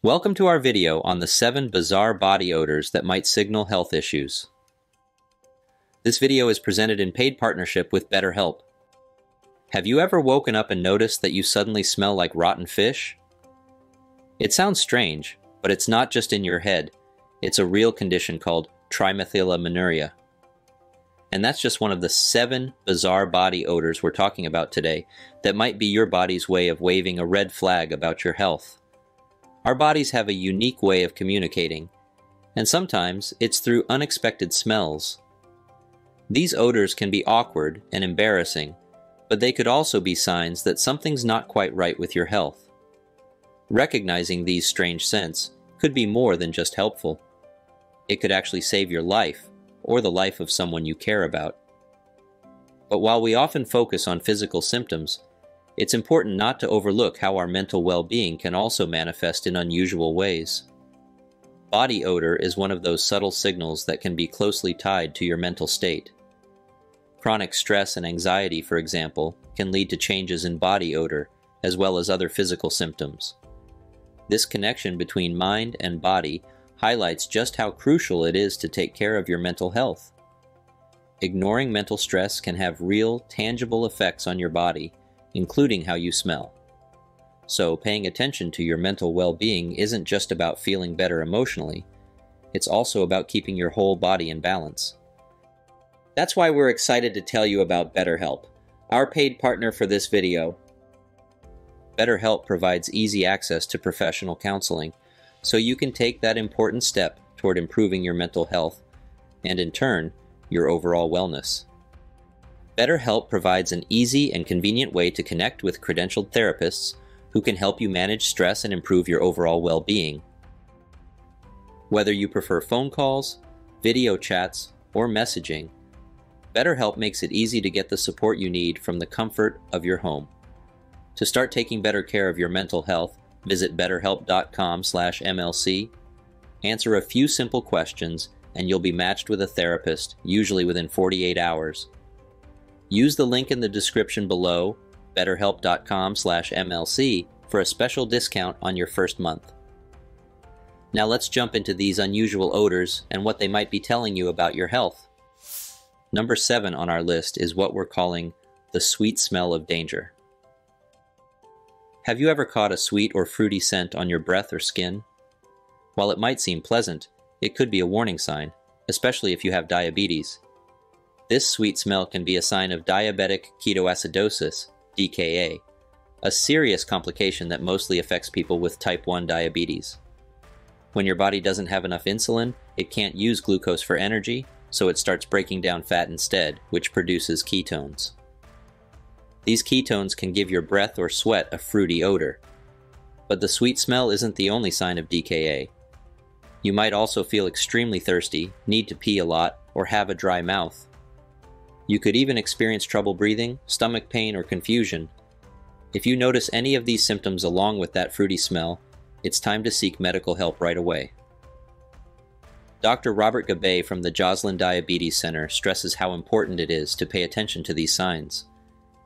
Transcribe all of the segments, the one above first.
Welcome to our video on the 7 bizarre body odors that might signal health issues. This video is presented in paid partnership with BetterHelp. Have you ever woken up and noticed that you suddenly smell like rotten fish? It sounds strange, but it's not just in your head. It's a real condition called trimethylaminuria. And that's just one of the 7 bizarre body odors we're talking about today that might be your body's way of waving a red flag about your health. Our bodies have a unique way of communicating, and sometimes it's through unexpected smells. These odors can be awkward and embarrassing, but they could also be signs that something's not quite right with your health. Recognizing these strange scents could be more than just helpful. It could actually save your life, or the life of someone you care about. But while we often focus on physical symptoms, it's important not to overlook how our mental well-being can also manifest in unusual ways. Body odor is one of those subtle signals that can be closely tied to your mental state. Chronic stress and anxiety, for example, can lead to changes in body odor, as well as other physical symptoms. This connection between mind and body highlights just how crucial it is to take care of your mental health. Ignoring mental stress can have real, tangible effects on your body, including how you smell. So, paying attention to your mental well-being isn't just about feeling better emotionally, it's also about keeping your whole body in balance. That's why we're excited to tell you about BetterHelp, our paid partner for this video. BetterHelp provides easy access to professional counseling, so you can take that important step toward improving your mental health, and in turn, your overall wellness. BetterHelp provides an easy and convenient way to connect with credentialed therapists who can help you manage stress and improve your overall well-being. Whether you prefer phone calls, video chats, or messaging, BetterHelp makes it easy to get the support you need from the comfort of your home. To start taking better care of your mental health, visit betterhelp.com/MLC, answer a few simple questions, and you'll be matched with a therapist, usually within 48 hours. Use the link in the description below, betterhelp.com/MLC, for a special discount on your first month. Now let's jump into these unusual odors and what they might be telling you about your health. Number 7 on our list is what we're calling the sweet smell of danger. Have you ever caught a sweet or fruity scent on your breath or skin? While it might seem pleasant, it could be a warning sign, especially if you have diabetes. This sweet smell can be a sign of diabetic ketoacidosis, DKA, a serious complication that mostly affects people with type 1 diabetes. When your body doesn't have enough insulin, it can't use glucose for energy, so it starts breaking down fat instead, which produces ketones. These ketones can give your breath or sweat a fruity odor. But the sweet smell isn't the only sign of DKA. You might also feel extremely thirsty, need to pee a lot, or have a dry mouth. You could even experience trouble breathing, stomach pain, or confusion. If you notice any of these symptoms along with that fruity smell, it's time to seek medical help right away. Dr. Robert Gabay from the Joslin Diabetes Center stresses how important it is to pay attention to these signs.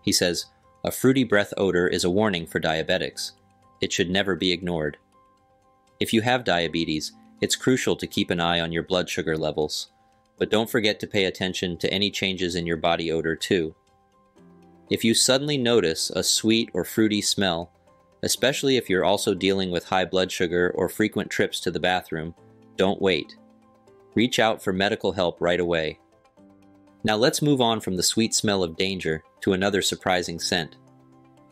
He says, "A fruity breath odor is a warning for diabetics. It should never be ignored." If you have diabetes, it's crucial to keep an eye on your blood sugar levels, but don't forget to pay attention to any changes in your body odor too. If you suddenly notice a sweet or fruity smell, especially if you're also dealing with high blood sugar or frequent trips to the bathroom, don't wait. Reach out for medical help right away. Now let's move on from the sweet smell of danger to another surprising scent,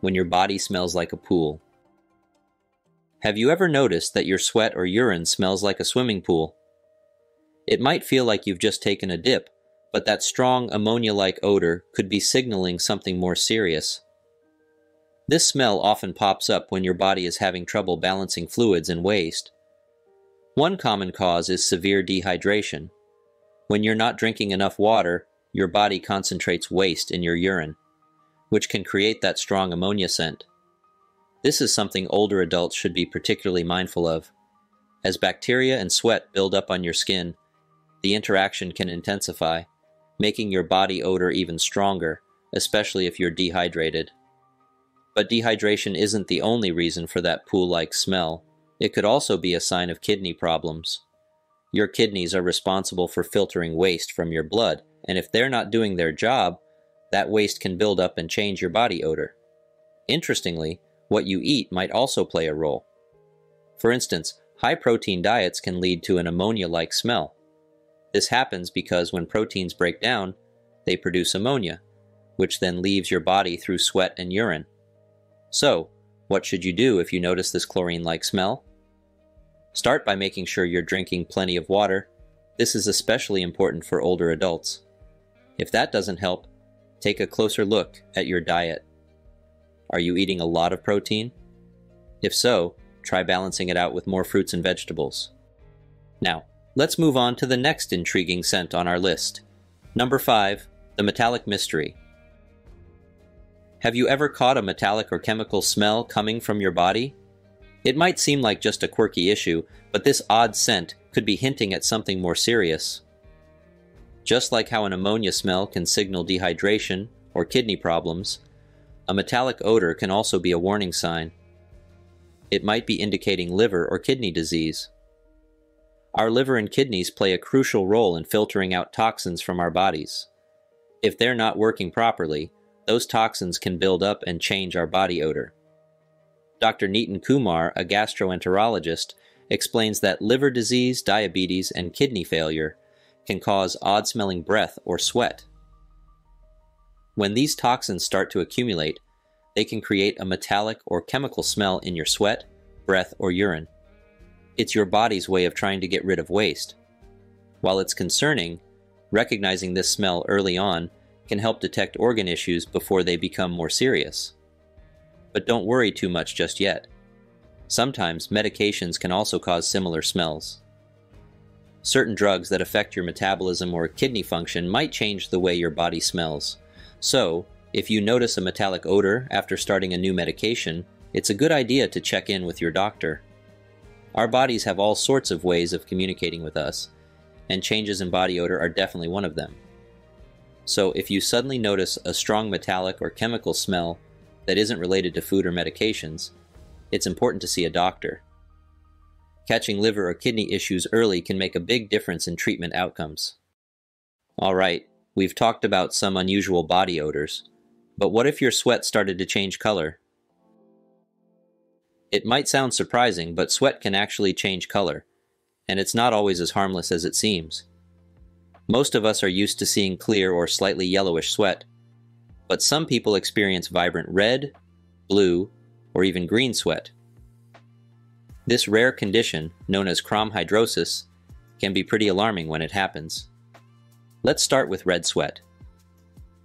when your body smells like a pool. Have you ever noticed that your sweat or urine smells like a swimming pool? It might feel like you've just taken a dip, but that strong ammonia-like odor could be signaling something more serious. This smell often pops up when your body is having trouble balancing fluids and waste. One common cause is severe dehydration. When you're not drinking enough water, your body concentrates waste in your urine, which can create that strong ammonia scent. This is something older adults should be particularly mindful of. As bacteria and sweat build up on your skin, the interaction can intensify, making your body odor even stronger, especially if you're dehydrated. But dehydration isn't the only reason for that pool-like smell. It could also be a sign of kidney problems. Your kidneys are responsible for filtering waste from your blood, and if they're not doing their job, that waste can build up and change your body odor. Interestingly, what you eat might also play a role. For instance, high-protein diets can lead to an ammonia-like smell. This happens because when proteins break down, they produce ammonia, which then leaves your body through sweat and urine. So, what should you do if you notice this chlorine-like smell? Start by making sure you're drinking plenty of water. This is especially important for older adults. If that doesn't help, take a closer look at your diet. Are you eating a lot of protein? If so, try balancing it out with more fruits and vegetables. Now, let's move on to the next intriguing scent on our list. Number 5, the metallic mystery. Have you ever caught a metallic or chemical smell coming from your body? It might seem like just a quirky issue, but this odd scent could be hinting at something more serious. Just like how an ammonia smell can signal dehydration or kidney problems, a metallic odor can also be a warning sign. It might be indicating liver or kidney disease. Our liver and kidneys play a crucial role in filtering out toxins from our bodies. If they're not working properly, those toxins can build up and change our body odor. Dr. Nitin Kumar, a gastroenterologist, explains that liver disease, diabetes, and kidney failure can cause odd-smelling breath or sweat. When these toxins start to accumulate, they can create a metallic or chemical smell in your sweat, breath, or urine. It's your body's way of trying to get rid of waste. While it's concerning, recognizing this smell early on can help detect organ issues before they become more serious. But don't worry too much just yet. Sometimes medications can also cause similar smells. Certain drugs that affect your metabolism or kidney function might change the way your body smells. So, if you notice a metallic odor after starting a new medication, it's a good idea to check in with your doctor. Our bodies have all sorts of ways of communicating with us, and changes in body odor are definitely one of them. So if you suddenly notice a strong metallic or chemical smell that isn't related to food or medications, it's important to see a doctor. Catching liver or kidney issues early can make a big difference in treatment outcomes. Alright, we've talked about some unusual body odors, but what if your sweat started to change color? It might sound surprising, but sweat can actually change color, and it's not always as harmless as it seems. Most of us are used to seeing clear or slightly yellowish sweat, but some people experience vibrant red, blue, or even green sweat. This rare condition, known as chromhidrosis, can be pretty alarming when it happens. Let's start with red sweat.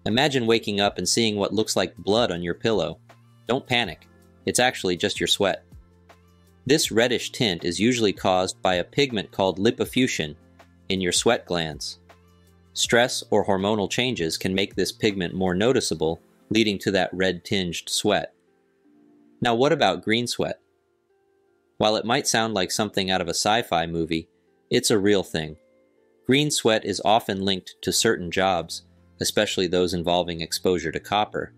Imagine waking up and seeing what looks like blood on your pillow. Don't panic, it's actually just your sweat. This reddish tint is usually caused by a pigment called lipofuscin in your sweat glands. Stress or hormonal changes can make this pigment more noticeable, leading to that red-tinged sweat. Now what about green sweat? While it might sound like something out of a sci-fi movie, it's a real thing. Green sweat is often linked to certain jobs, especially those involving exposure to copper.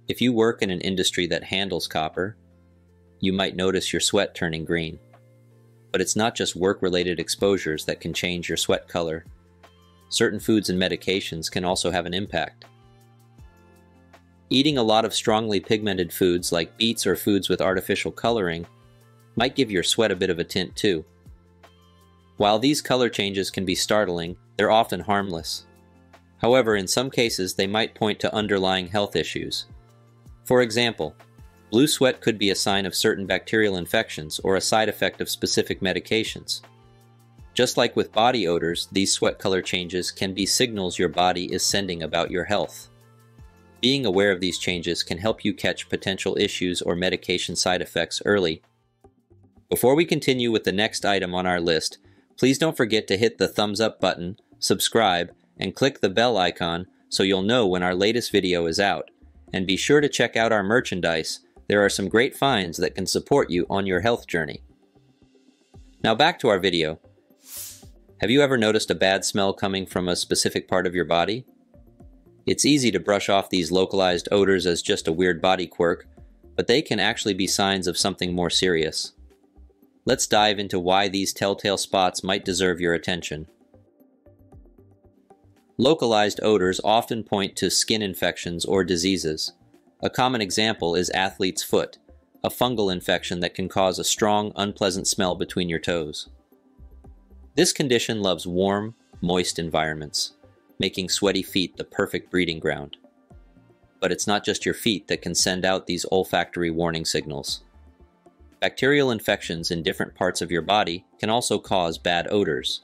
If you work in an industry that handles copper, you might notice your sweat turning green. But it's not just work-related exposures that can change your sweat color. Certain foods and medications can also have an impact. Eating a lot of strongly pigmented foods like beets or foods with artificial coloring might give your sweat a bit of a tint too. While these color changes can be startling, they're often harmless. However, in some cases they might point to underlying health issues. For example, blue sweat could be a sign of certain bacterial infections or a side effect of specific medications. Just like with body odors, these sweat color changes can be signals your body is sending about your health. Being aware of these changes can help you catch potential issues or medication side effects early. Before we continue with the next item on our list, please don't forget to hit the thumbs up button, subscribe, and click the bell icon so you'll know when our latest video is out. And be sure to check out our merchandise. There are some great finds that can support you on your health journey. Now back to our video. Have you ever noticed a bad smell coming from a specific part of your body? It's easy to brush off these localized odors as just a weird body quirk, but they can actually be signs of something more serious. Let's dive into why these telltale spots might deserve your attention. Localized odors often point to skin infections or diseases. A common example is athlete's foot, a fungal infection that can cause a strong, unpleasant smell between your toes. This condition loves warm, moist environments, making sweaty feet the perfect breeding ground. But it's not just your feet that can send out these olfactory warning signals. Bacterial infections in different parts of your body can also cause bad odors.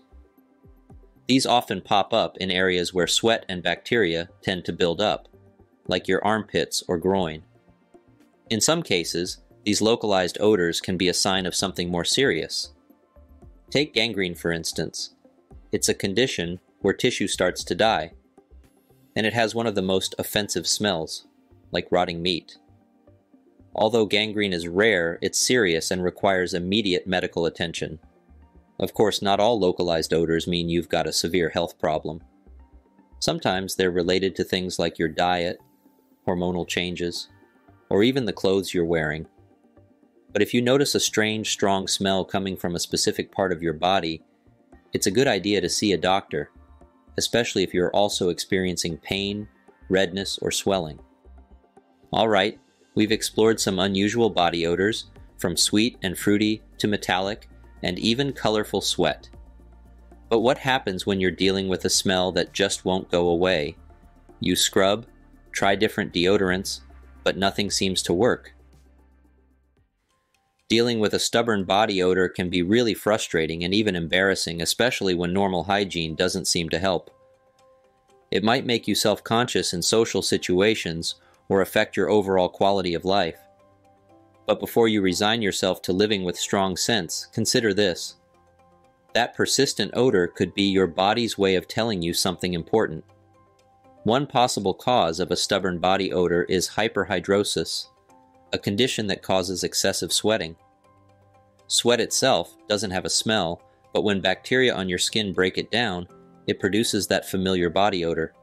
These often pop up in areas where sweat and bacteria tend to build up, like your armpits or groin. In some cases, these localized odors can be a sign of something more serious. Take gangrene, for instance. It's a condition where tissue starts to die, and it has one of the most offensive smells, like rotting meat. Although gangrene is rare, it's serious and requires immediate medical attention. Of course, not all localized odors mean you've got a severe health problem. Sometimes they're related to things like your diet, hormonal changes, or even the clothes you're wearing. But if you notice a strange, strong smell coming from a specific part of your body, it's a good idea to see a doctor, especially if you're also experiencing pain, redness, or swelling. Alright, we've explored some unusual body odors, from sweet and fruity to metallic, and even colorful sweat. But what happens when you're dealing with a smell that just won't go away? You scrub, try different deodorants, but nothing seems to work. Dealing with a stubborn body odor can be really frustrating and even embarrassing, especially when normal hygiene doesn't seem to help. It might make you self-conscious in social situations or affect your overall quality of life. But before you resign yourself to living with strong scents, consider this. That persistent odor could be your body's way of telling you something important. One possible cause of a stubborn body odor is hyperhidrosis, a condition that causes excessive sweating. Sweat itself doesn't have a smell, but when bacteria on your skin break it down, it produces that familiar body odor.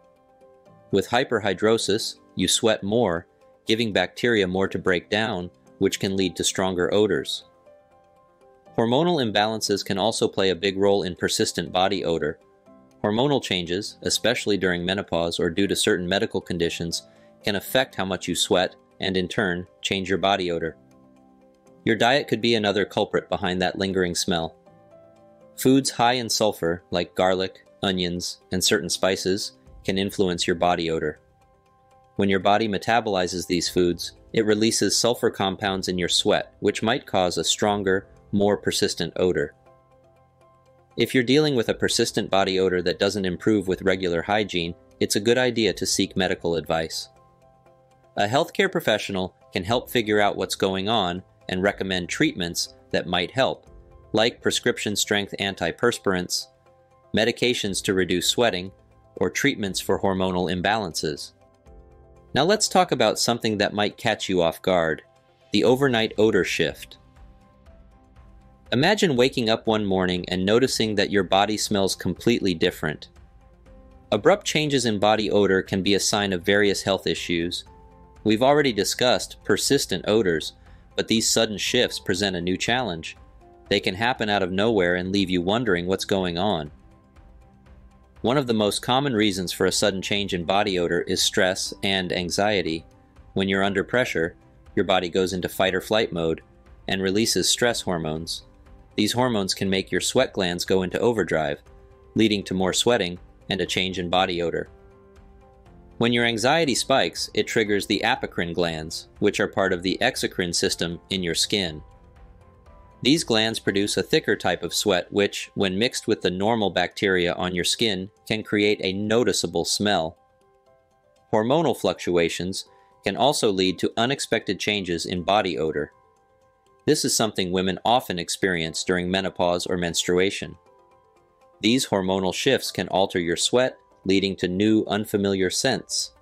With hyperhidrosis, you sweat more, giving bacteria more to break down, which can lead to stronger odors. Hormonal imbalances can also play a big role in persistent body odor. Hormonal changes, especially during menopause or due to certain medical conditions, can affect how much you sweat and, in turn, change your body odor. Your diet could be another culprit behind that lingering smell. Foods high in sulfur, like garlic, onions, and certain spices, can influence your body odor. When your body metabolizes these foods, it releases sulfur compounds in your sweat, which might cause a stronger, more persistent odor. If you're dealing with a persistent body odor that doesn't improve with regular hygiene, it's a good idea to seek medical advice. A healthcare professional can help figure out what's going on and recommend treatments that might help, like prescription-strength antiperspirants, medications to reduce sweating, or treatments for hormonal imbalances. Now let's talk about something that might catch you off guard, the overnight odor shift. Imagine waking up one morning and noticing that your body smells completely different. Abrupt changes in body odor can be a sign of various health issues. We've already discussed persistent odors, but these sudden shifts present a new challenge. They can happen out of nowhere and leave you wondering what's going on. One of the most common reasons for a sudden change in body odor is stress and anxiety. When you're under pressure, your body goes into fight or flight mode and releases stress hormones. These hormones can make your sweat glands go into overdrive, leading to more sweating and a change in body odor. When your anxiety spikes, it triggers the apocrine glands, which are part of the exocrine system in your skin. These glands produce a thicker type of sweat which, when mixed with the normal bacteria on your skin, can create a noticeable smell. Hormonal fluctuations can also lead to unexpected changes in body odor. This is something women often experience during menopause or menstruation. These hormonal shifts can alter your sweat, leading to new, unfamiliar scents.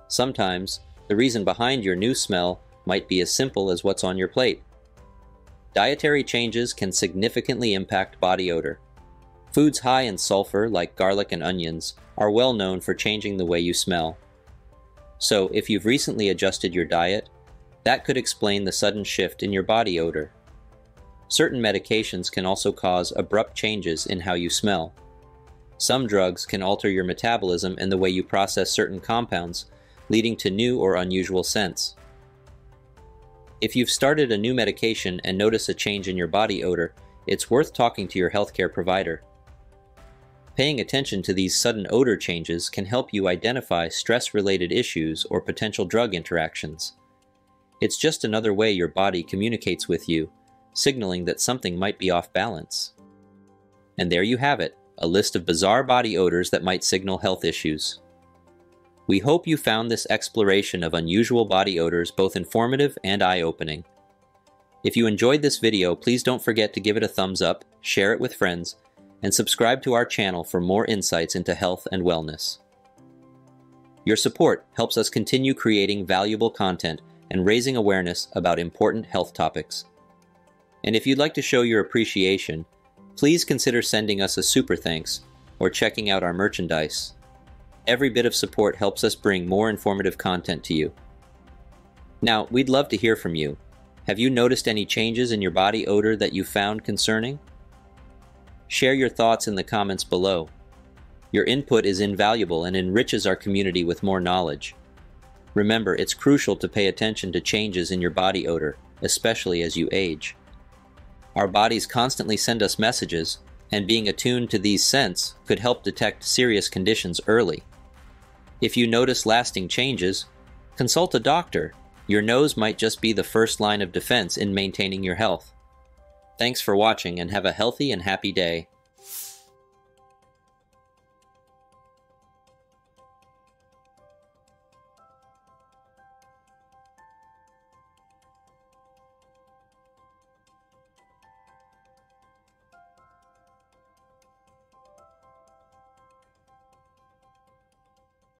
Sometimes, the reason behind your new smell might be as simple as what's on your plate. Dietary changes can significantly impact body odor. Foods high in sulfur, like garlic and onions, are well known for changing the way you smell. So, if you've recently adjusted your diet, that could explain the sudden shift in your body odor. Certain medications can also cause abrupt changes in how you smell. Some drugs can alter your metabolism and the way you process certain compounds, leading to new or unusual scents. If you've started a new medication and notice a change in your body odor, it's worth talking to your healthcare provider. Paying attention to these sudden odor changes can help you identify stress-related issues or potential drug interactions. It's just another way your body communicates with you, signaling that something might be off balance. And there you have it, a list of bizarre body odors that might signal health issues. We hope you found this exploration of unusual body odors both informative and eye-opening. If you enjoyed this video, please don't forget to give it a thumbs up, share it with friends, and subscribe to our channel for more insights into health and wellness. Your support helps us continue creating valuable content and raising awareness about important health topics. And if you'd like to show your appreciation, please consider sending us a super thanks or checking out our merchandise. Every bit of support helps us bring more informative content to you. Now, we'd love to hear from you. Have you noticed any changes in your body odor that you found concerning? Share your thoughts in the comments below. Your input is invaluable and enriches our community with more knowledge. Remember, it's crucial to pay attention to changes in your body odor, especially as you age. Our bodies constantly send us messages, and being attuned to these scents could help detect serious conditions early. If you notice lasting changes, consult a doctor. Your nose might just be the first line of defense in maintaining your health. Thanks for watching and have a healthy and happy day.